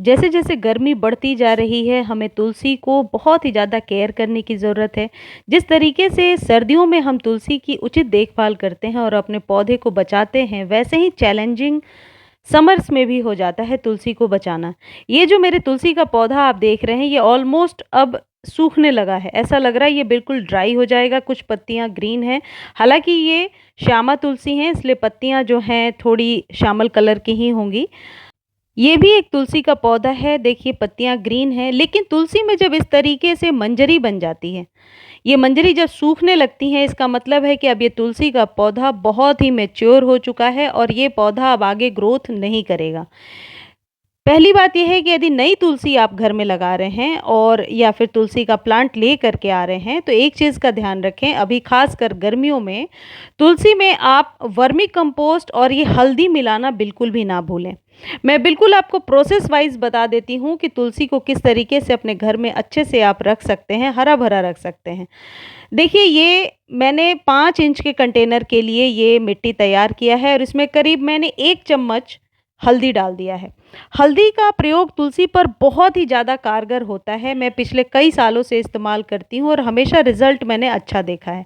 जैसे जैसे गर्मी बढ़ती जा रही है, हमें तुलसी को बहुत ही ज़्यादा केयर करने की ज़रूरत है। जिस तरीके से सर्दियों में हम तुलसी की उचित देखभाल करते हैं और अपने पौधे को बचाते हैं, वैसे ही चैलेंजिंग समर्स में भी हो जाता है तुलसी को बचाना। ये जो मेरे तुलसी का पौधा आप देख रहे हैं, ये ऑलमोस्ट अब सूखने लगा है। ऐसा लग रहा है ये बिल्कुल ड्राई हो जाएगा, कुछ पत्तियाँ ग्रीन हैं। हालाँकि ये श्यामा तुलसी हैं, इसलिए पत्तियाँ जो हैं थोड़ी श्यामल कलर की ही होंगी। ये भी एक तुलसी का पौधा है, देखिए पत्तियाँ ग्रीन हैं, लेकिन तुलसी में जब इस तरीके से मंजरी बन जाती है, ये मंजरी जब सूखने लगती है, इसका मतलब है कि अब ये तुलसी का पौधा बहुत ही मैच्योर हो चुका है और ये पौधा अब आगे ग्रोथ नहीं करेगा। पहली बात ये है कि यदि नई तुलसी आप घर में लगा रहे हैं और या फिर तुलसी का प्लांट ले करके आ रहे हैं, तो एक चीज़ का ध्यान रखें, अभी खासकर गर्मियों में तुलसी में आप वर्मी कंपोस्ट और ये हल्दी मिलाना बिल्कुल भी ना भूलें। मैं बिल्कुल आपको प्रोसेस वाइज बता देती हूँ कि तुलसी को किस तरीके से अपने घर में अच्छे से आप रख सकते हैं, हरा भरा रख सकते हैं। देखिए, ये मैंने 5 इंच के कंटेनर के लिए ये मिट्टी तैयार किया है और इसमें करीब मैंने 1 चम्मच हल्दी डाल दिया है। हल्दी का प्रयोग तुलसी पर बहुत ही ज़्यादा कारगर होता है। मैं पिछले कई सालों से इस्तेमाल करती हूँ और हमेशा रिज़ल्ट मैंने अच्छा देखा है।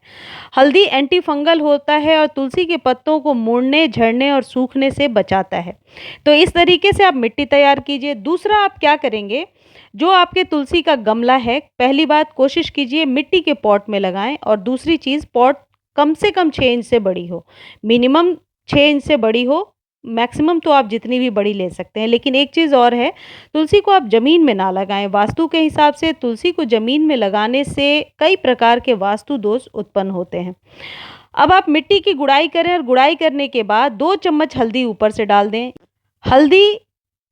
हल्दी एंटी फंगल होता है और तुलसी के पत्तों को मुड़ने, झड़ने और सूखने से बचाता है। तो इस तरीके से आप मिट्टी तैयार कीजिए। दूसरा आप क्या करेंगे, जो आपके तुलसी का गमला है, पहली बात कोशिश कीजिए मिट्टी के पॉट में लगाएँ और दूसरी चीज़ पॉट कम से कम 6 इंच से बड़ी हो। मिनिमम 6 इंच से बड़ी हो, मैक्सिमम तो आप जितनी भी बड़ी ले सकते हैं। लेकिन एक चीज़ और है, तुलसी को आप ज़मीन में ना लगाएँ। वास्तु के हिसाब से तुलसी को ज़मीन में लगाने से कई प्रकार के वास्तु दोष उत्पन्न होते हैं। अब आप मिट्टी की गुड़ाई करें और गुड़ाई करने के बाद 2 चम्मच हल्दी ऊपर से डाल दें। हल्दी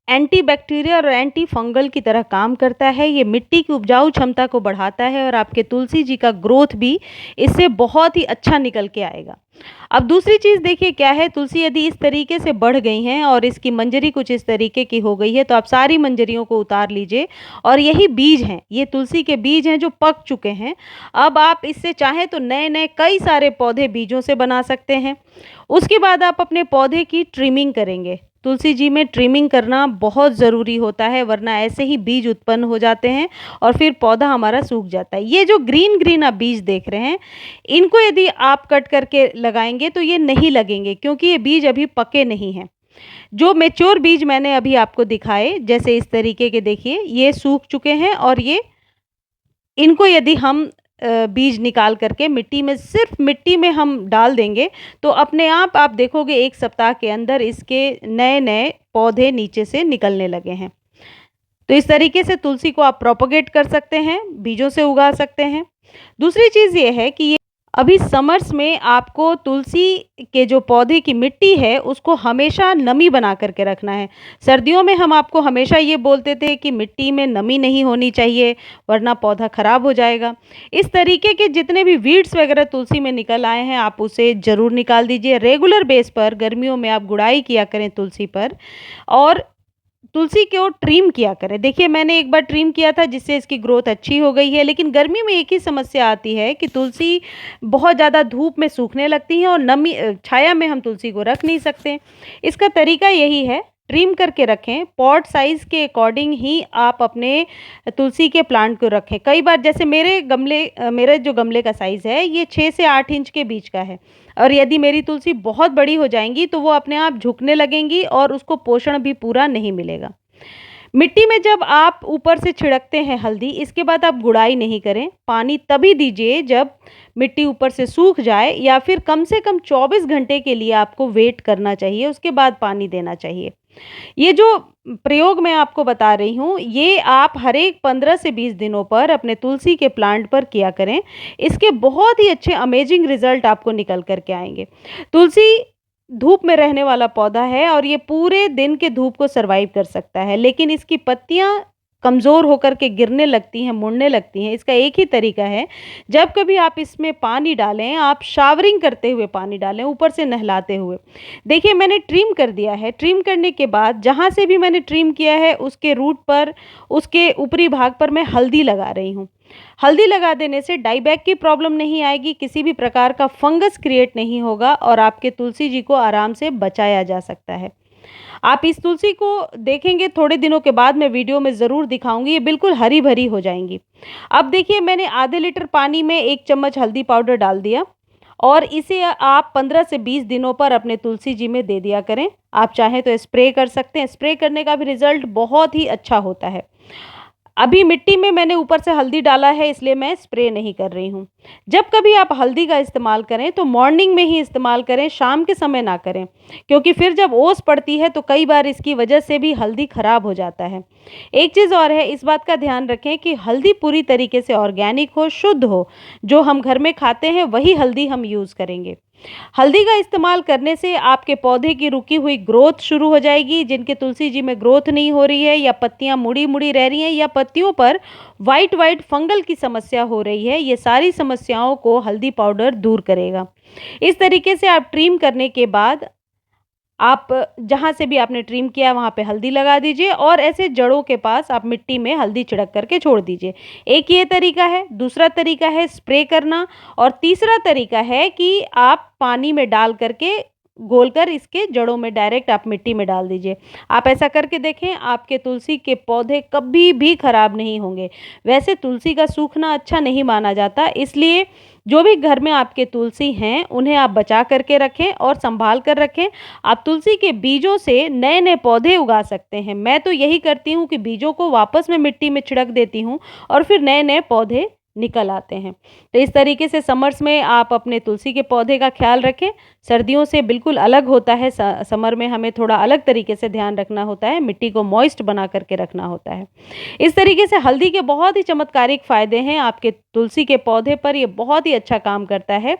एंटीबैक्टीरियल और एंटी फंगल की तरह काम करता है। ये मिट्टी की उपजाऊ क्षमता को बढ़ाता है और आपके तुलसी जी का ग्रोथ भी इससे बहुत ही अच्छा निकल के आएगा। अब दूसरी चीज़ देखिए क्या है, तुलसी यदि इस तरीके से बढ़ गई हैं और इसकी मंजरी कुछ इस तरीके की हो गई है, तो आप सारी मंजरियों को उतार लीजिए और यही बीज हैं, ये तुलसी के बीज हैं जो पक चुके हैं। अब आप इससे चाहें तो नए-नए कई सारे पौधे बीजों से बना सकते हैं। उसके बाद आप अपने पौधे की ट्रिमिंग करेंगे। तुलसी जी में ट्रिमिंग करना बहुत ज़रूरी होता है, वरना ऐसे ही बीज उत्पन्न हो जाते हैं और फिर पौधा हमारा सूख जाता है। ये जो ग्रीन-ग्रीन आप बीज देख रहे हैं, इनको यदि आप कट करके लगाएँगे तो ये नहीं लगेंगे, क्योंकि ये बीज अभी पके नहीं हैं। जो मैच्योर बीज मैंने अभी आपको दिखाए, जैसे इस तरीके के देखिए, ये सूख चुके हैं और ये इनको यदि हम बीज निकाल करके मिट्टी में, सिर्फ मिट्टी में हम डाल देंगे, तो अपने आप देखोगे 1 सप्ताह के अंदर इसके नए-नए पौधे नीचे से निकलने लगे हैं। तो इस तरीके से तुलसी को आप प्रोपेगेट कर सकते हैं, बीजों से उगा सकते हैं। दूसरी चीज़ ये है कि ये अभी समर्स में आपको तुलसी के जो पौधे की मिट्टी है, उसको हमेशा नमी बना कर के रखना है। सर्दियों में हम आपको हमेशा ये बोलते थे कि मिट्टी में नमी नहीं होनी चाहिए, वरना पौधा खराब हो जाएगा। इस तरीके के जितने भी वीड्स वगैरह तुलसी में निकल आए हैं, आप उसे ज़रूर निकाल दीजिए। रेगुलर बेस पर गर्मियों में आप गुड़ाई किया करें तुलसी पर और तुलसी को ट्रिम किया करें। देखिए, मैंने एक बार ट्रिम किया था जिससे इसकी ग्रोथ अच्छी हो गई है, लेकिन गर्मी में एक ही समस्या आती है कि तुलसी बहुत ज़्यादा धूप में सूखने लगती है और छाया में हम तुलसी को रख नहीं सकते। इसका तरीका यही है, ट्रिम करके रखें, पॉट साइज़ के अकॉर्डिंग ही आप अपने तुलसी के प्लांट को रखें। कई बार जैसे मेरे जो गमले का साइज़ है, ये 6 से 8 इंच के बीच का है और यदि मेरी तुलसी बहुत बड़ी हो जाएँगी, तो वो अपने आप झुकने लगेंगी और उसको पोषण भी पूरा नहीं मिलेगा। मिट्टी में जब आप ऊपर से छिड़कते हैं हल्दी, इसके बाद आप गुड़ाई नहीं करें। पानी तभी दीजिए जब मिट्टी ऊपर से सूख जाए, या फिर कम से कम 24 घंटे के लिए आपको वेट करना चाहिए, उसके बाद पानी देना चाहिए। ये जो प्रयोग मैं आपको बता रही हूँ, ये आप हर एक 15 से 20 दिनों पर अपने तुलसी के प्लांट पर किया करें। इसके बहुत ही अच्छे अमेजिंग रिजल्ट आपको निकल कर के आएँगे। तुलसी धूप में रहने वाला पौधा है और ये पूरे दिन के धूप को सर्वाइव कर सकता है, लेकिन इसकी पत्तियाँ कमज़ोर होकर के गिरने लगती हैं, मुड़ने लगती हैं। इसका एक ही तरीका है, जब कभी आप इसमें पानी डालें, आप शावरिंग करते हुए पानी डालें, ऊपर से नहलाते हुए। देखिए, मैंने ट्रिम कर दिया है, ट्रिम करने के बाद जहाँ से भी मैंने ट्रिम किया है, उसके रूट पर, उसके ऊपरी भाग पर मैं हल्दी लगा रही हूँ। हल्दी लगा देने से डाईबैक की प्रॉब्लम नहीं आएगी, किसी भी प्रकार का फंगस क्रिएट नहीं होगा और आपके तुलसी जी को आराम से बचाया जा सकता है। आप इस तुलसी को देखेंगे थोड़े दिनों के बाद, मैं वीडियो में ज़रूर दिखाऊँगी, ये बिल्कुल हरी-भरी हो जाएँगी। अब देखिए मैंने आधे लीटर पानी में 1 चम्मच हल्दी पाउडर डाल दिया और इसे आप 15 से 20 दिनों पर अपने तुलसी जी में दे दिया करें। आप चाहें तो स्प्रे कर सकते हैं, स्प्रे करने का भी रिज़ल्ट बहुत ही अच्छा होता है। अभी मिट्टी में मैंने ऊपर से हल्दी डाला है, इसलिए मैं स्प्रे नहीं कर रही हूँ। जब कभी आप हल्दी का इस्तेमाल करें तो मॉर्निंग में ही इस्तेमाल करें, शाम के समय ना करें, क्योंकि फिर जब ओस पड़ती है तो कई बार इसकी वजह से भी हल्दी खराब हो जाता है। एक चीज़ और है, इस बात का ध्यान रखें कि हल्दी पूरी तरीके से ऑर्गेनिक हो, शुद्ध हो। जो हम घर में खाते हैं वही हल्दी हम यूज़ करेंगे। हल्दी का इस्तेमाल करने से आपके पौधे की रुकी हुई ग्रोथ शुरू हो जाएगी। जिनके तुलसी जी में ग्रोथ नहीं हो रही है, या पत्तियां मुड़ी मुड़ी रह रही हैं, या पत्तियों पर वाइट वाइट फंगल की समस्या हो रही है, ये सारी समस्याओं को हल्दी पाउडर दूर करेगा। इस तरीके से आप ट्रिम करने के बाद आप जहाँ से भी आपने ट्रिम किया वहाँ पे हल्दी लगा दीजिए और ऐसे जड़ों के पास आप मिट्टी में हल्दी छिड़क करके छोड़ दीजिए। एक ये तरीका है, दूसरा तरीका है स्प्रे करना, और तीसरा तरीका है कि आप पानी में डाल करके घोलकर इसके जड़ों में डायरेक्ट आप मिट्टी में डाल दीजिए। आप ऐसा करके देखें, आपके तुलसी के पौधे कभी भी खराब नहीं होंगे। वैसे तुलसी का सूखना अच्छा नहीं माना जाता, इसलिए जो भी घर में आपके तुलसी हैं उन्हें आप बचा करके रखें और संभाल कर रखें। आप तुलसी के बीजों से नए नए पौधे उगा सकते हैं। मैं तो यही करती हूँ कि बीजों को वापस में मिट्टी में छिड़क देती हूँ और फिर नए नए पौधे निकल आते हैं। तो इस तरीके से समर्स में आप अपने तुलसी के पौधे का ख्याल रखें। सर्दियों से बिल्कुल अलग होता है, समर में हमें थोड़ा अलग तरीके से ध्यान रखना होता है, मिट्टी को मॉइस्ट बना करके रखना होता है। इस तरीके से हल्दी के बहुत ही चमत्कारिक फ़ायदे हैं आपके तुलसी के पौधे पर, ये बहुत ही अच्छा काम करता है।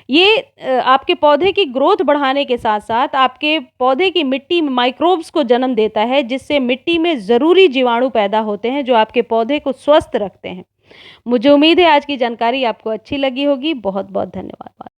ये आपके पौधे की ग्रोथ बढ़ाने के साथ-साथ आपके पौधे की मिट्टी में माइक्रोब्स को जन्म देता है, जिससे मिट्टी में ज़रूरी जीवाणु पैदा होते हैं, जो आपके पौधे को स्वस्थ रखते हैं। मुझे उम्मीद है आज की जानकारी आपको अच्छी लगी होगी। बहुत-बहुत धन्यवाद।